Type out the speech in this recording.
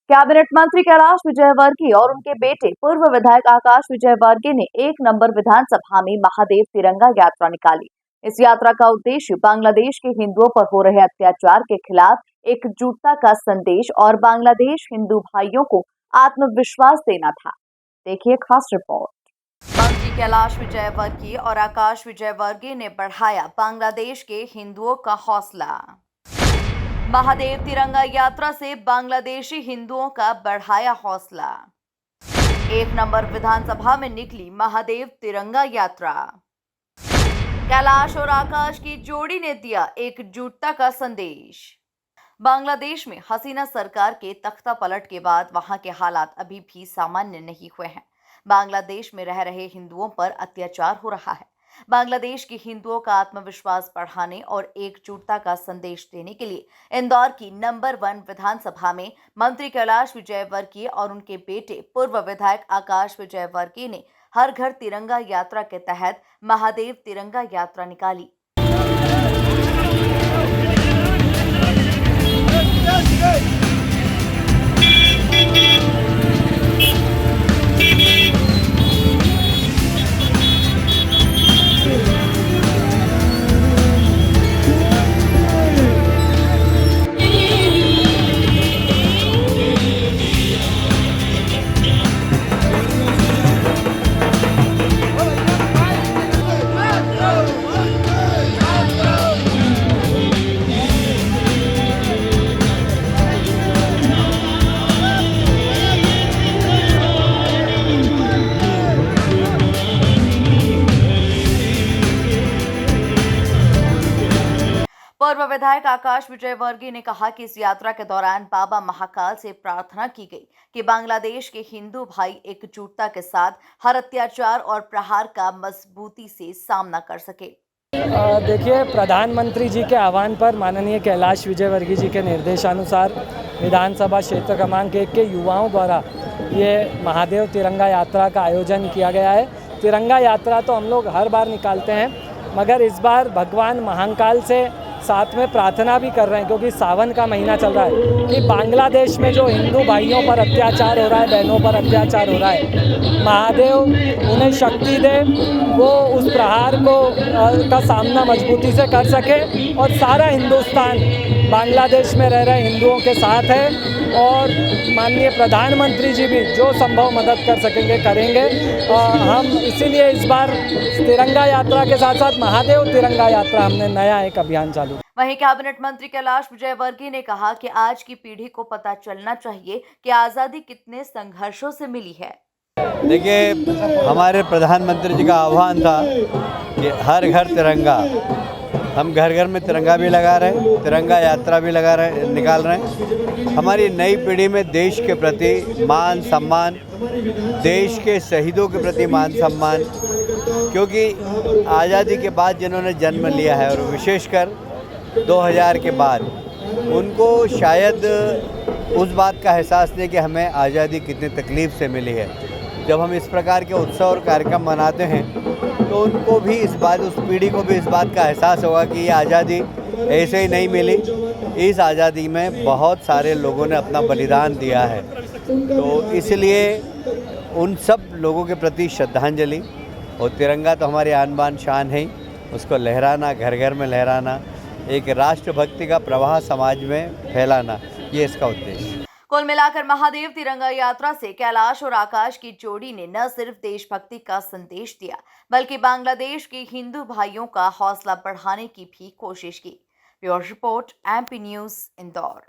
Cabinet मंत्री कैलाश विजयवर्गीय और उनके बेटे पूर्व विधायक आकाश विजयवर्गीय ने 1 नंबर विधानसभा में महादेव तिरंगा यात्रा निकाली। इस यात्रा का उद्देश्य बांग्लादेश के हिंदुओं पर हो रहे अत्याचार के खिलाफ एकजुटता का संदेश और बांग्लादेश हिंदू भाइयों को आत्मविश्वास देना था। देखिए खास रिपोर्ट। मंत्री कैलाश विजयवर्गीय और आकाश विजयवर्गीय ने बढ़ाया बांग्लादेश के हिंदुओं का हौसला। महादेव तिरंगा यात्रा से बांग्लादेशी हिंदुओं का बढ़ाया हौसला। 1 नंबर विधानसभा में निकली महादेव तिरंगा यात्रा। कैलाश और आकाश की जोड़ी ने दिया एकजुटता का संदेश। बांग्लादेश में हसीना सरकार के तख्ता पलट के बाद वहां के हालात अभी भी सामान्य नहीं हुए हैं। बांग्लादेश में रह रहे हिंदुओं पर अत्याचार हो रहा है। बांग्लादेश के हिंदुओं का आत्मविश्वास बढ़ाने और एकजुटता का संदेश देने के लिए इंदौर की नंबर 1 विधानसभा में मंत्री कैलाश विजयवर्गीय और उनके बेटे पूर्व विधायक आकाश विजयवर्गीय ने हर घर तिरंगा यात्रा के तहत महादेव तिरंगा यात्रा निकाली। पूर्व विधायक आकाश विजयवर्गीय ने कहा कि इस यात्रा के दौरान बाबा महाकाल से प्रार्थना की गई कि बांग्लादेश के हिंदू भाई एकजुटता के साथ हर अत्याचार और प्रहार का मजबूती से सामना कर सके। देखिए, प्रधानमंत्री जी के आह्वान पर माननीय कैलाश विजयवर्गीय जी के निर्देशानुसार विधानसभा क्षेत्र क्रमांक 1 के युवाओं द्वारा ये महादेव तिरंगा यात्रा का आयोजन किया गया है। तिरंगा यात्रा तो हम लोग हर बार निकालते हैं, मगर इस बार भगवान महाकाल से साथ में प्रार्थना भी कर रहे हैं, क्योंकि सावन का महीना चल रहा है, कि बांग्लादेश में जो हिंदू भाइयों पर अत्याचार हो रहा है, बहनों पर अत्याचार हो रहा है, महादेव उन्हें शक्ति दे, वो उस प्रहार को का सामना मजबूती से कर सके और सारा हिंदुस्तान बांग्लादेश में रह रहे हिंदुओं के साथ है। और माननीय प्रधानमंत्री जी भी जो संभव मदद कर सकेंगे करेंगे। हम इसीलिए इस बार तिरंगा यात्रा के साथ साथ महादेव तिरंगा यात्रा हमने नया एक अभियान चालू। वहीं कैबिनेट मंत्री कैलाश विजयवर्गीय ने कहा कि आज की पीढ़ी को पता चलना चाहिए कि आज़ादी कितने संघर्षों से मिली है। देखिए, हमारे प्रधानमंत्री जी का आह्वान था कि हर घर तिरंगा। हम घर घर में तिरंगा भी लगा रहे हैं, तिरंगा यात्रा भी निकाल रहे हैं। हमारी नई पीढ़ी में देश के प्रति मान सम्मान, देश के शहीदों के प्रति मान सम्मान, क्योंकि आज़ादी के बाद जिन्होंने जन्म लिया है और विशेषकर 2000 के बाद, उनको शायद उस बात का एहसास नहीं कि हमें आज़ादी कितनी तकलीफ़ से मिली है। जब हम इस प्रकार के उत्सव और कार्यक्रम मनाते हैं तो उनको भी उस पीढ़ी को भी इस बात का एहसास होगा कि ये आज़ादी ऐसे ही नहीं मिली। इस आज़ादी में बहुत सारे लोगों ने अपना बलिदान दिया है, तो इसलिए उन सब लोगों के प्रति श्रद्धांजलि। और तिरंगा तो हमारी आन बान शान है, उसको लहराना, घर घर में लहराना, एक राष्ट्रभक्ति का प्रवाह समाज में फैलाना, ये इसका उद्देश्य। कुल मिलाकर महादेव तिरंगा यात्रा से कैलाश और आकाश की जोड़ी ने न सिर्फ देशभक्ति का संदेश दिया, बल्कि बांग्लादेश के हिंदू भाइयों का हौसला बढ़ाने की भी कोशिश की। Bureau report, MP news, Indore.